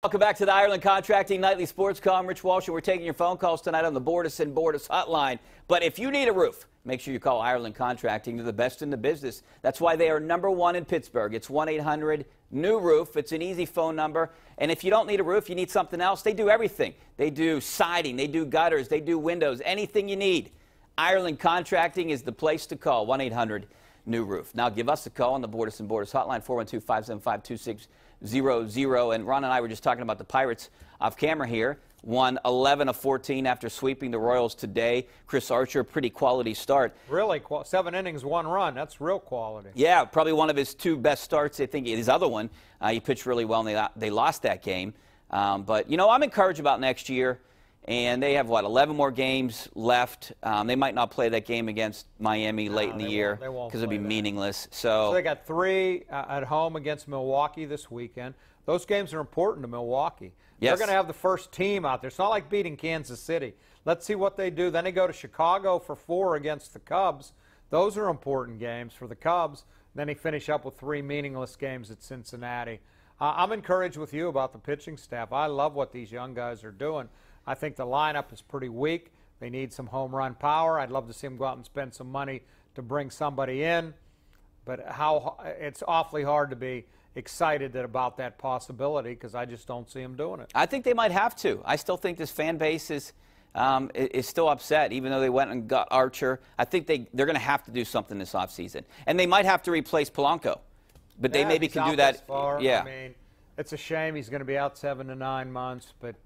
Welcome back to the Ireland Contracting Nightly Sports Call. I'm Rich Walsh, and we're taking your phone calls tonight on the Borders and Borders hotline. But if you need a roof, make sure you call Ireland Contracting. They're the best in the business. That's why they are #1 in Pittsburgh. It's 1-800-NEW-ROOF. It's an easy phone number. And if you don't need a roof, you need something else, they do everything. They do siding, they do gutters, they do windows, anything you need. Ireland Contracting is the place to call, 1-800-NEW-ROOF. Now give us a call on the Borders and Borders hotline, 412-575-2600. And Ron and I were just talking about the Pirates off camera here. Won 11 of 14 after sweeping the Royals today. Chris Archer, pretty quality start. Really, 7 innings, 1 run. That's real quality. Yeah, probably one of his 2 best starts. I think his other one, he pitched really well, and they lost that game. But, you know, I'm encouraged about next year. And they have, 11 more games left. They might not play that game against Miami late in the year because it'll be meaningless. So they got 3 at home against Milwaukee this weekend. Those games are important to Milwaukee. Yes. They're going to have the first team out there. It's not like beating Kansas City. Let's see what they do. Then they go to Chicago for 4 against the Cubs. Those are important games for the Cubs. Then they finish up with 3 meaningless games at Cincinnati. I'm encouraged with you about the pitching staff. I love what these young guys are doing. I think the lineup is pretty weak. They need some home run power. I'd love to see them go out and spend some money to bring somebody in. But it's awfully hard to be excited about that possibility because I just don't see them doing it. I think they might have to. I still think this fan base is still upset, even though they went and got Archer. I think they're going to have to do something this offseason. And they might have to replace Polanco. But they maybe can do that. Yeah. I mean, it's a shame he's going to be out 7 to 9 months. But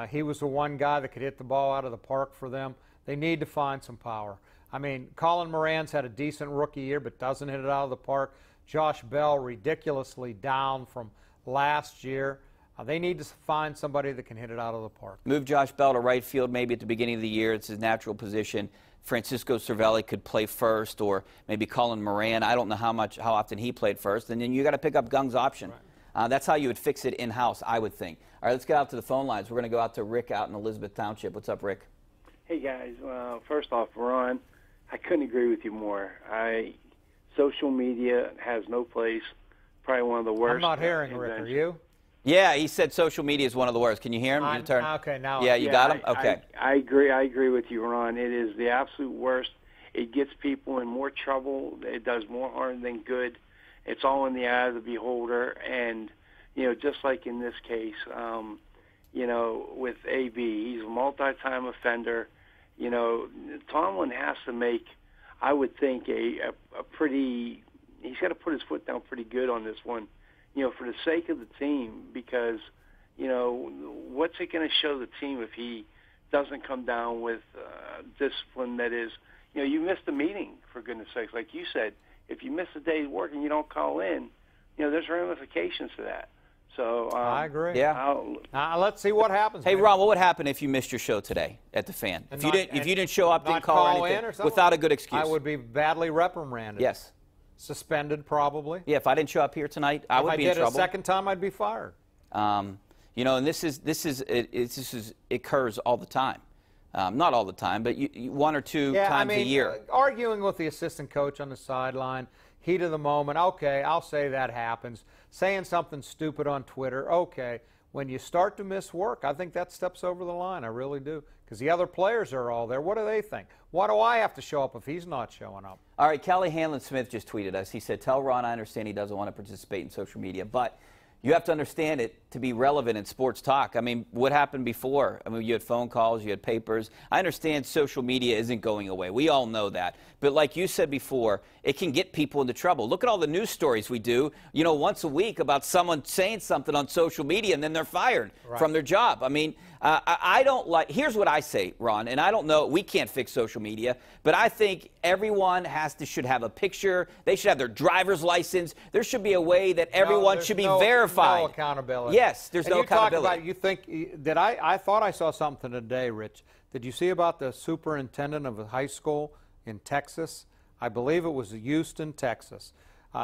he was the one guy that could hit the ball out of the park for them. They need to find some power. I mean, Colin Moran's had a decent rookie year but doesn't hit it out of the park. Josh Bell ridiculously down from last year. They need to find somebody that can hit it out of the park. Move Josh Bell to right field maybe at the beginning of the year. It's his natural position. Francisco Cervelli could play first, or maybe Colin Moran. I don't know how often he played first. And then you got to pick up Gung's option. Right. That's how you would fix it in-house, I would think. All right, let's get out to the phone lines. We're going to go out to Rick out in Elizabeth Township. What's up, Rick? Hey, guys. First off, Ron, I couldn't agree with you more. Social media has no place. Probably one of the worst. I'm not hearing Rick. Are you? Yeah, he said social media is one of the worst. Can you hear him? Okay, now. Yeah, you got him? Okay. I agree. I agree with you, Ron. It is the absolute worst. It gets people in more trouble. It does more harm than good. It's all in the eye of the beholder. And, you know, just like in this case, you know, with AB, he's a multi-time offender. You know, Tomlin has to make, I would think, a pretty – he's got to put his foot down pretty good on this one, you know, for the sake of the team, because, you know, what's it going to show the team if he doesn't come down with discipline that is, you know, you missed a meeting, for goodness sakes. Like you said, if you miss a day's work and you don't call in, you know, there's ramifications to that. So I agree. Yeah. Let's see what happens. Hey, Ron, what would happen if you missed your show today at the Fan? If you didn't show up, didn't call or anything, without a good excuse? I would be badly reprimanded. Yes. Suspended, probably. Yeah, if I didn't show up here tonight, I would be in trouble. If I did a second time, I'd be fired. You know, and it occurs all the time. Not all the time, but 1 or 2 times a year. Arguing with the assistant coach on the sideline, heat of the moment, okay, I'll say that happens. Saying something stupid on Twitter, okay. When you start to miss work, I think that steps over the line. I really do. Because the other players are all there. What do they think? Why do I have to show up if he's not showing up? All right, Kelly Hanlon-Smith just tweeted us. He said, tell Ron I understand he doesn't want to participate in social media, but you have to understand it to be relevant in sports talk. I mean, what happened before? I mean, you had phone calls, you had papers. I understand social media isn't going away. We all know that. But like you said before, it can get people into trouble. Look at all the news stories we do, you know, once a week about someone saying something on social media and then they're fired from their job. I mean, I don't like, here's what I say, Ron, and I don't know, we can't fix social media, but I think everyone should have a picture. They should have their driver's license. There should be a way that everyone should be verified. No accountability. Yes, there's no accountability. Talk about, you think that I thought I saw something today, Rich. Did you see about the superintendent of a high school in Texas? I believe it was Houston, Texas.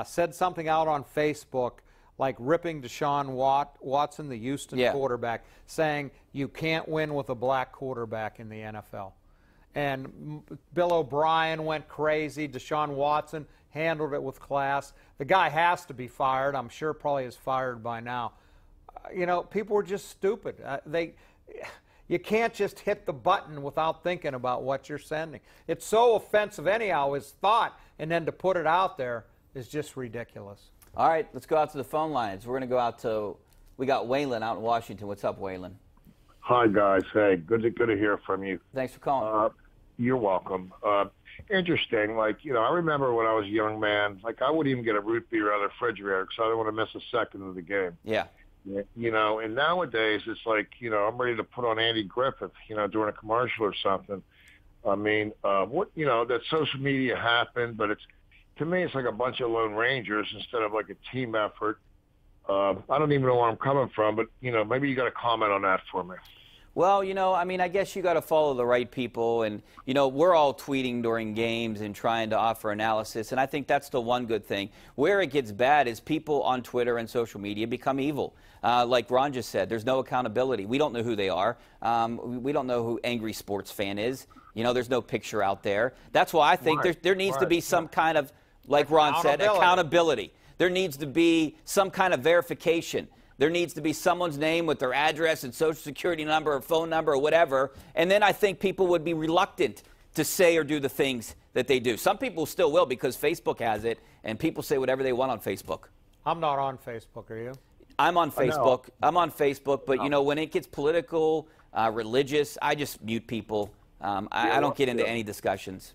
Said something out on Facebook like ripping Deshaun Watson, the Houston quarterback, saying you can't win with a black quarterback in the NFL. And Bill O'Brien went crazy. Deshaun Watson handled it with class. The guy has to be fired. I'm sure probably is fired by now. you know, people were just stupid. You can't just hit the button without thinking about what you're sending. It's so offensive anyhow, his thought, and then to put it out there is just ridiculous. All right, let's go out to the phone lines. We're going to go out to, we got Waylon out in Washington. What's up, Waylon? Hi, guys. Hey, good to hear from you. Thanks for calling. You're welcome. Interesting. Like, you know, I remember when I was a young man, like I wouldn't even get a root beer out of the refrigerator because I didn't want to miss a second of the game. Yeah. You know, and nowadays it's like, you know, I'm ready to put on Andy Griffith, you know, during a commercial or something. I mean, you know, that social media happened, but to me, it's like a bunch of Lone Rangers instead of like a team effort. I don't even know where I'm coming from, but, you know, maybe you got to comment on that for me. Well, you know, I mean, I guess you got to follow the right people. And, you know, we're all tweeting during games and trying to offer analysis. And I think that's the one good thing. Where it gets bad is people on Twitter and social media become evil. Like Ron just said, there's no accountability. We don't know who they are. We don't know who Angry Sports Fan is. You know, there's no picture out there. That's why I think there needs to be some kind of, like Ron said, accountability. There needs to be some kind of verification. There needs to be someone's name with their address and social security number or phone number or whatever. And then I think people would be reluctant to say or do the things that they do. Some people still will because Facebook has it, and people say whatever they want on Facebook. I'm not on Facebook, are you? I'm on Facebook. I'm on Facebook, but, you know, when it gets political, religious, I just mute people. I don't get into any discussions.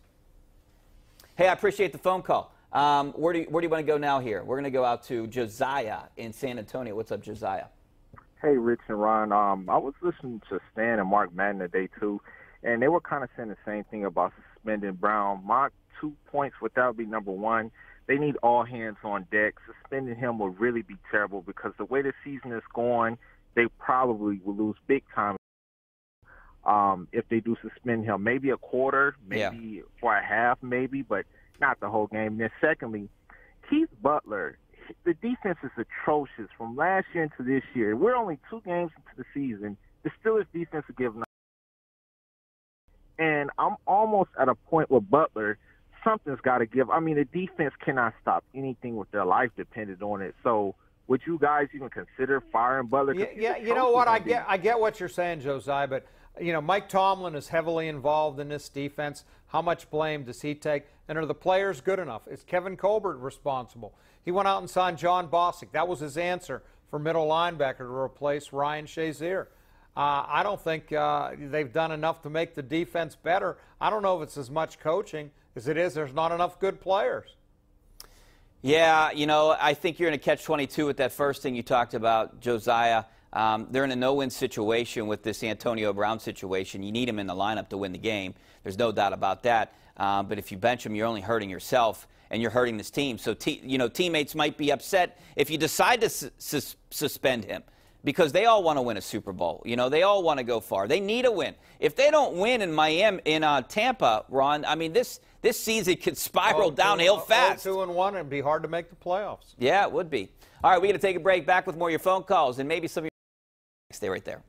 Hey, I appreciate the phone call. Where do you want to go now here? We're going to go out to Josiah in San Antonio. What's up, Josiah? Hey, Rich and Ron. I was listening to Stan and Mark Madden today, too, and they were kind of saying the same thing about suspending Brown. My 2 points would that be number one. They need all hands on deck. Suspending him will really be terrible because the way the season is going, they probably will lose big time if they do suspend him. Maybe a quarter, maybe for a half, maybe, but not the whole game. Then secondly, Keith Butler, the defense is atrocious from last year into this year. We're only 2 games into the season. The Steelers defense will give 9. And I'm almost at a point with Butler, something's got to give. I mean, the defense cannot stop anything with their life dependent on it. So would you guys even consider firing Butler? Yeah, you know what? I get what you're saying, Josiah, but you know, Mike Tomlin is heavily involved in this defense. How much blame does he take? And are the players good enough? Is Kevin Colbert responsible? He went out and signed John Bostic. That was his answer for middle linebacker to replace Ryan Shazier. I don't think they've done enough to make the defense better. I don't know if it's as much coaching as it is there's not enough good players. Yeah, you know, I think you're in a catch-22 with that first thing you talked about, Josiah. They're in a no-win situation with this Antonio Brown situation. You need him in the lineup to win the game. There's no doubt about that. But if you bench him, you're only hurting yourself, and you're hurting this team. So, you know, teammates might be upset if you decide to suspend him because they all want to win a Super Bowl. You know, they all want to go far. They need a win. If they don't win in Tampa, Ron, I mean, this season could spiral downhill fast. 2-1, it'd be hard to make the playoffs. Yeah, it would be. All right, we're going to take a break. Back with more of your phone calls and maybe some of your. Stay right there.